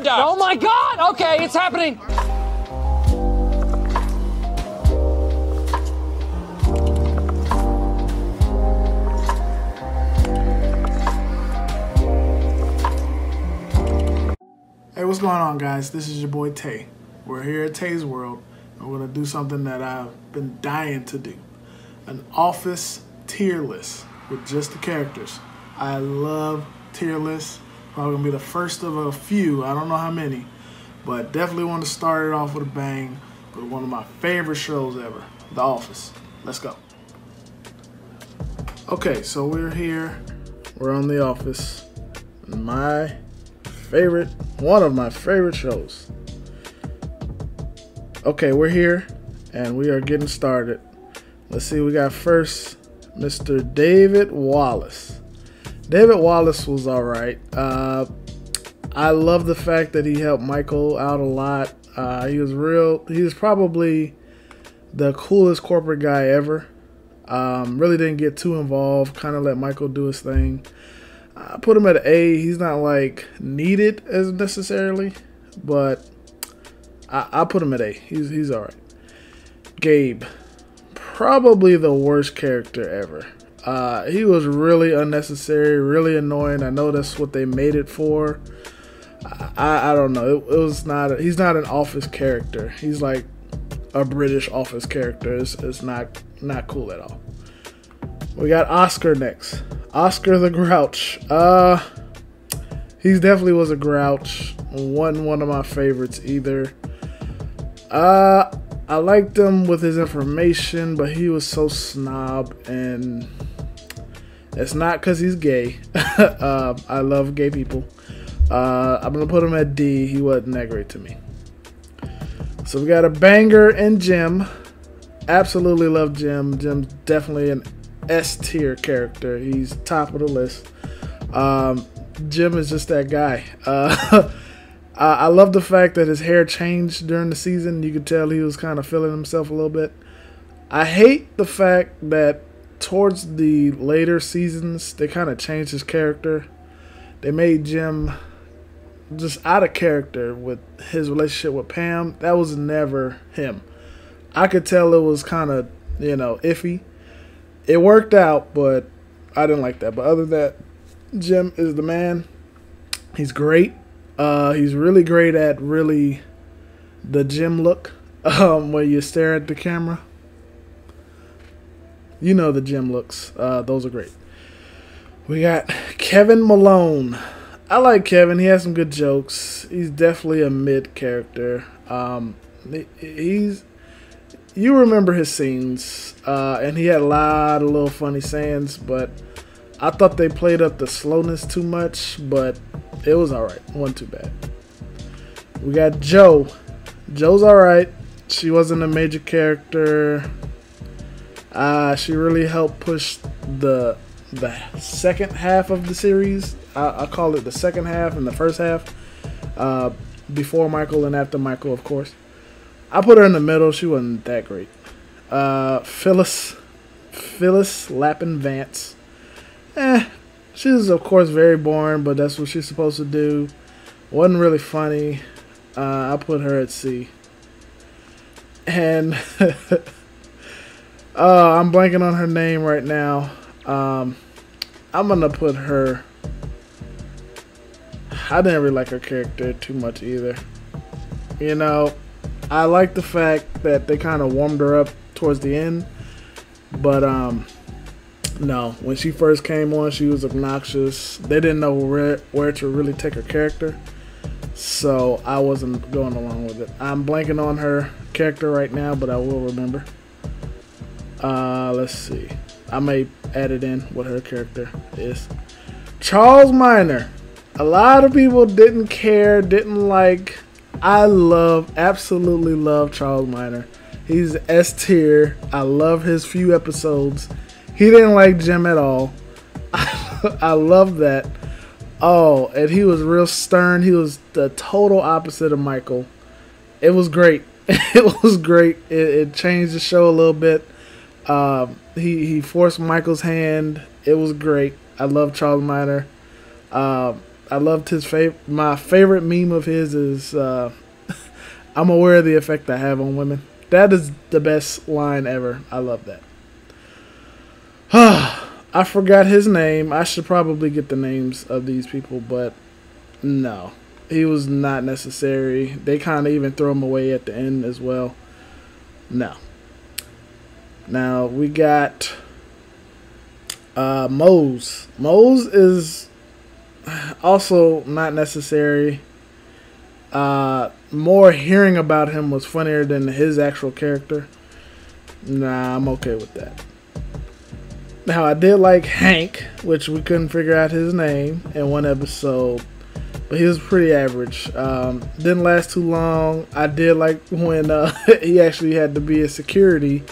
Oh my God! Okay, it's happening. Hey, what's going on, guys? This is your boy Tay. We're here at Tay's World, and we're going to do something that I've been dying to do. An Office tier list with just the characters. I love tier lists. Probably going to be the first of a few. I don't know how many, but definitely want to start it off with a bang with one of my favorite shows ever, The Office. Let's go. Okay, so we're here. We're on The Office. One of my favorite shows. Okay, we're here and we are getting started. Let's see, we got first Mr. David Wallace. David Wallace was alright. I love the fact that he helped Michael out a lot. He was probably the coolest corporate guy ever. Really didn't get too involved, kind of let Michael do his thing. I put him at an A. He's not like needed as necessarily, but I put him at A. He's all right. Gabe, probably the worst character ever. He was really unnecessary, really annoying. I know that's what they made it for. I don't know. It was not. He's not an Office character. He's like a British Office character. It's not cool at all. We got Oscar next. Oscar the Grouch. He definitely was a grouch. Wasn't one of my favorites either. I liked him with his information, but he was so snob, and it's not because he's gay. I love gay people. I'm gonna put him at D. He wasn't that great to me. So we got a banger in Jim. Absolutely love Jim. Jim's definitely an S tier character. He's top of the list. Jim is just that guy. I love the fact that his hair changed during the season. You could tell he was kind of feeling himself a little bit. I hate the fact that towards the later seasons, they kind of changed his character. They made Jim just out of character with his relationship with Pam. That was never him. I could tell it was kind of, iffy. It worked out, but I didn't like that. But other than that, Jim is the man. He's great. He's really great at the Jim look, where you stare at the camera. You know the Jim looks. Those are great. We got Kevin Malone. I like Kevin. He has some good jokes. He's definitely a mid character. You remember his scenes, and he had a lot of little funny sayings, but I thought they played up the slowness too much, but it was alright. It wasn't too bad. We got Jo. Jo's alright. She wasn't a major character. She really helped push the second half of the series. I call it the second half and the first half. Before Michael and after Michael, of course. I put her in the middle. She wasn't that great. Phyllis Lappin Vance. She was, of course, very boring, but that's what she's supposed to do. Wasn't really funny. I put her at C. And I'm blanking on her name right now. I'm going to put her... I didn't really like her character too much either. I like the fact that they kind of warmed her up towards the end, but no, when she first came on, she was obnoxious. They didn't know where to really take her character, so I wasn't going along with it. I'm blanking on her character right now, but I will remember. Let's see. I may add it in what her character is. Charles Minor. A lot of people didn't care, didn't like. I absolutely love Charles Minor. He's S tier. I love his few episodes. He didn't like Jim at all. I love that. Oh, and he was real stern. He was the total opposite of Michael. It was great. It was great. It changed the show a little bit. He forced Michael's hand. It was great. I love Charles Minor. I loved his my favorite meme of his is I'm aware of the effect I have on women. That is the best line ever. I love that. I forgot his name. I should probably get the names of these people, but no. He was not necessary. They kind of even throw him away at the end as well. No. Now, we got Mose. Mose is also not necessary. More hearing about him was funnier than his actual character. Nah, I'm okay with that. Now, I did like Hank, which we couldn't figure out his name in one episode, but he was pretty average. Didn't last too long. I did like when he actually had to be a security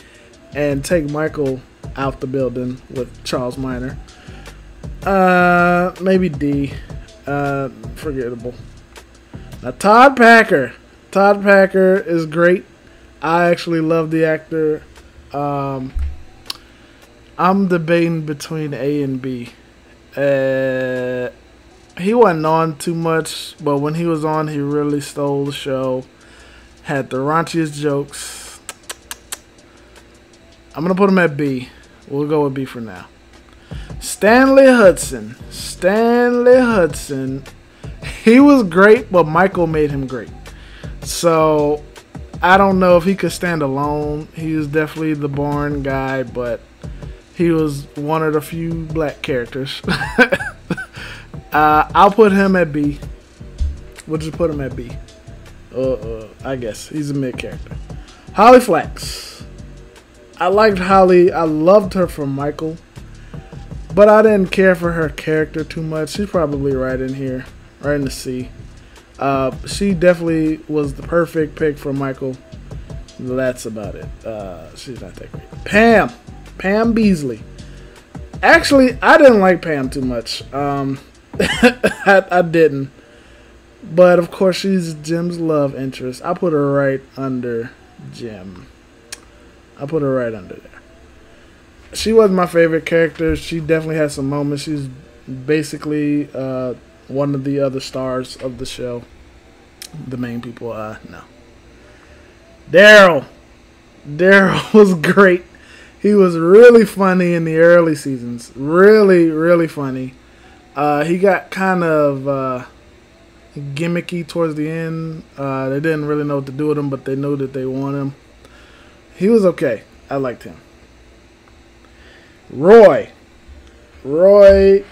and take Michael out the building with Charles Minor. Maybe D. Forgettable. Now, Todd Packer. Todd Packer is great. I actually love the actor. I'm debating between A and B. He wasn't on too much, but when he was on, he really stole the show. Had the raunchiest jokes. I'm going to put him at B. We'll go with B for now. Stanley Hudson. Stanley Hudson. He was great, but Michael made him great. So, I don't know if he could stand alone. He was definitely the boring guy, but he was one of the few black characters. I'll put him at B. We'll just put him at B. I guess. He's a mid character. Holly Flax. I liked Holly. I loved her from Michael. But I didn't care for her character too much. She's probably right in here. Right in the C. She definitely was the perfect pick for Michael. That's about it. She's not that great. Pam. Pam Beasley. Actually, I didn't like Pam too much. I didn't. But, of course, she's Jim's love interest. I put her right under Jim. I put her right under there. She wasn't my favorite character. She definitely had some moments. She's basically one of the other stars of the show. The main people, no. Daryl. Daryl was great. He was really funny in the early seasons. Really, really funny. He got kind of gimmicky towards the end. They didn't really know what to do with him, but they knew that they wanted him. He was okay. I liked him. Roy. Roy.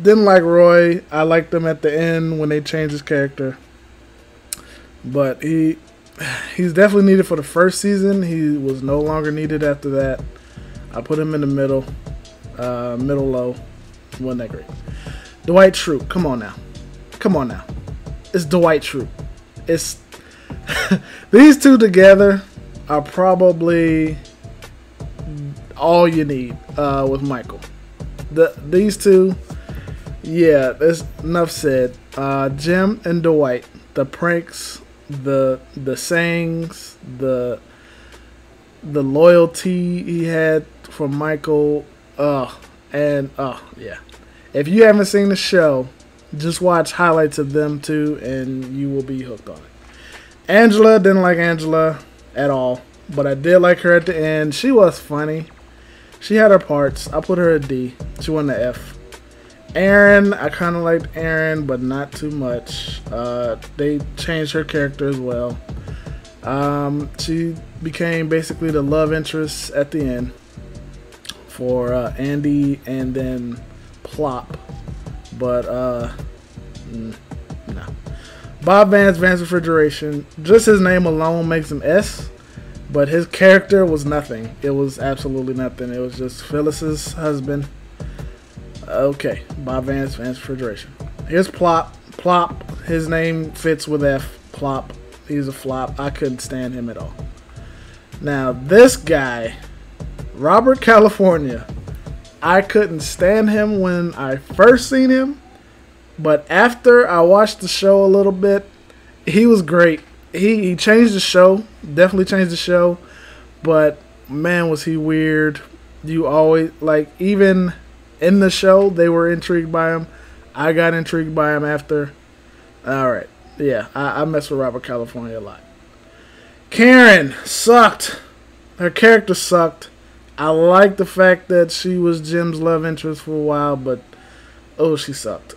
Didn't like Roy. I liked him at the end when they changed his character. But he's definitely needed for the first season. He was no longer needed after that. I put him in the middle. Middle low. Wasn't that great. Dwight Schrute. Come on now. Come on now. It's Dwight Schrute. It's these two together are probably all you need with Michael. These two, yeah, there's enough said. Jim and Dwight, the pranks, the sayings, the loyalty he had for Michael, yeah. If you haven't seen the show, just watch highlights of them two, and you will be hooked on it. Angela, didn't like Angela at all, but I did like her at the end. She was funny. She had her parts. I put her a D. She won the F. Erin, I kind of liked Erin, but not too much. They changed her character as well. She became basically the love interest at the end for Andy and then Plop. But, no. Bob Vance Refrigeration. Just his name alone makes him S. But his character was nothing. It was absolutely nothing. It was just Phyllis's husband. Okay, Bob Vance Refrigeration. Here's Plop. Plop. His name fits with F. Plop. He's a flop. I couldn't stand him at all. Now, this guy, Robert California, I couldn't stand him when I first seen him. But after I watched the show a little bit, he was great. He changed the show. Definitely changed the show. But, man, was he weird. You always, like, even in the show, they were intrigued by him. I got intrigued by him after. All right. Yeah, I mess with Robert California a lot. Karen sucked. Her character sucked. I like the fact that she was Jim's love interest for a while, but oh, she sucked.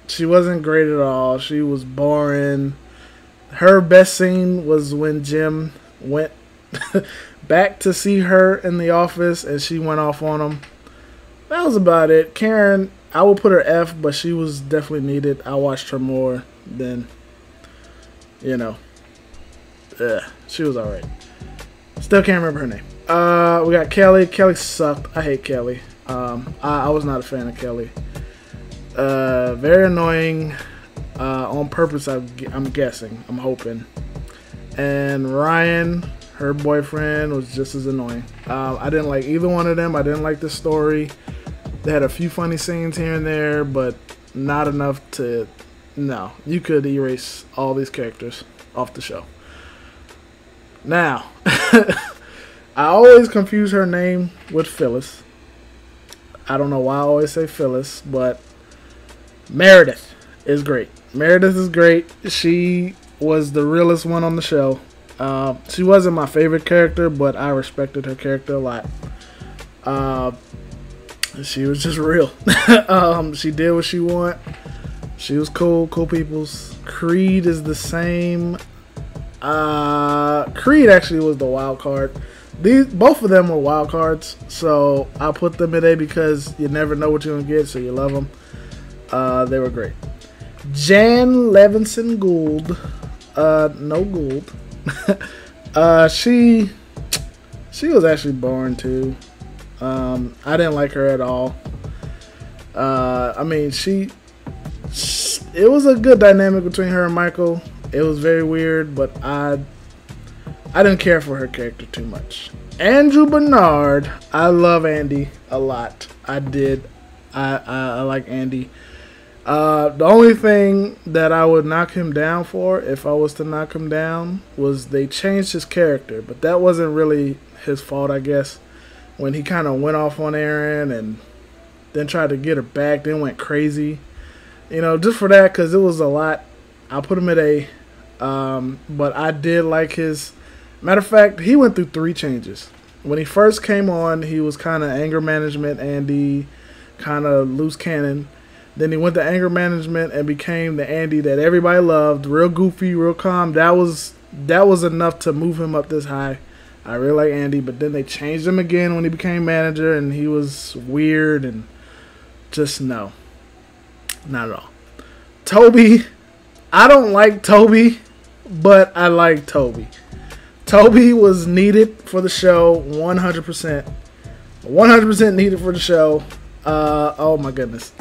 She wasn't great at all. She was boring. Her best scene was when Jim went back to see her in the office and she went off on him. That was about it. Karen, I will put her F, but she was definitely needed. I watched her more than, you know. She was alright. Still can't remember her name. We got Kelly. Kelly sucked. I hate Kelly. I was not a fan of Kelly. Very annoying. On purpose, I'm guessing. I'm hoping. And Ryan, her boyfriend, was just as annoying. I didn't like either one of them. I didn't like the story. They had a few funny scenes here and there, but not enough to... No, you could erase all these characters off the show. Now, I always confuse her name with Phyllis. I don't know why I always say Phyllis, but Meredith is great. Meredith is great. She was the realest one on the show. She wasn't my favorite character, but I respected her character a lot. She was just real. She did what she wanted. She was cool peoples. Creed is the same. Creed actually was the wild card. Both of them were wild cards, so I put them in A because you never know what you're gonna get, so you love them. They were great. Jan Levinson Gould, no Gould. She was actually boring too. I didn't like her at all. I mean, it was a good dynamic between her and Michael. It was very weird, but I didn't care for her character too much. Andrew Bernard, I love Andy a lot. I did. I like Andy. The only thing that I would knock him down for, if I was to knock him down, was they changed his character. But that wasn't really his fault, I guess. When he kind of went off on Erin and then tried to get her back, then went crazy. You know, just for that, because it was a lot. I'll put him at A. But I did like his... Matter of fact, he went through 3 changes. When he first came on, he was kind of anger management, Andy, kind of loose cannon. Then he went to anger management and became the Andy that everybody loved. Real goofy, real calm. That was enough to move him up this high. I really like Andy, but then they changed him again when he became manager, and he was weird and just no. Not at all. Toby, I don't like Toby, but I like Toby. Toby was needed for the show, 100%. 100% needed for the show. Oh my goodness.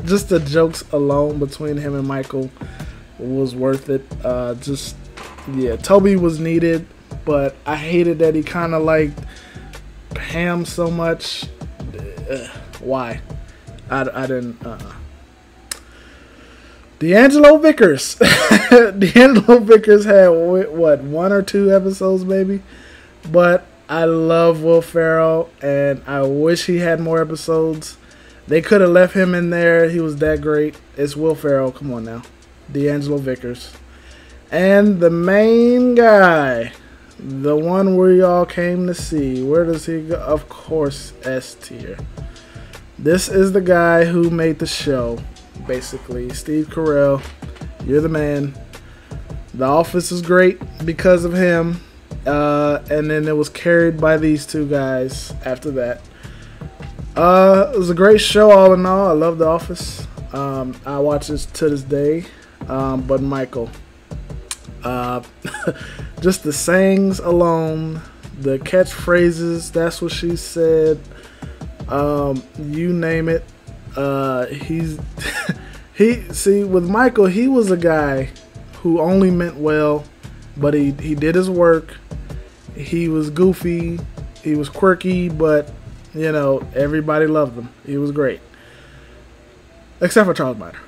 Just the jokes alone between him and Michael was worth it. Yeah, Toby was needed, but I hated that he kind of liked Pam so much. Why? I didn't. D'Angelo Vickers. D'Angelo Vickers had, what, 1 or 2 episodes maybe? But I love Will Ferrell, and I wish he had more episodes. They could have left him in there. He was that great. It's Will Ferrell. Come on now. D'Angelo Vickers. And the main guy, the one we all came to see. Where does he go? Of course, S tier. This is the guy who made the show. Basically, Steve Carell, you're the man. The Office is great because of him, and then it was carried by these 2 guys after that. It was a great show all in all. I love The Office. I watch this to this day. But Michael, just the sayings alone, the catchphrases, that's what she said, you name it. See, with Michael, he was a guy who only meant well, but he did his work. He was goofy, he was quirky, but you know, everybody loved him. He was great, except for Charles Miner.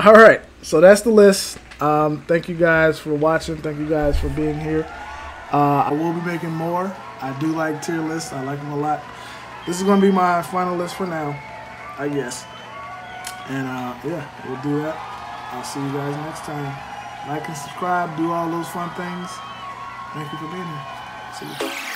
All right, so that's the list. Thank you guys for watching. Thank you guys for being here. I will be making more. I do like tier lists. I like them a lot. This is going to be my final list for now, I guess. And yeah, we'll do that. I'll see you guys next time. Like and subscribe. Do all those fun things. Thank you for being here. See you.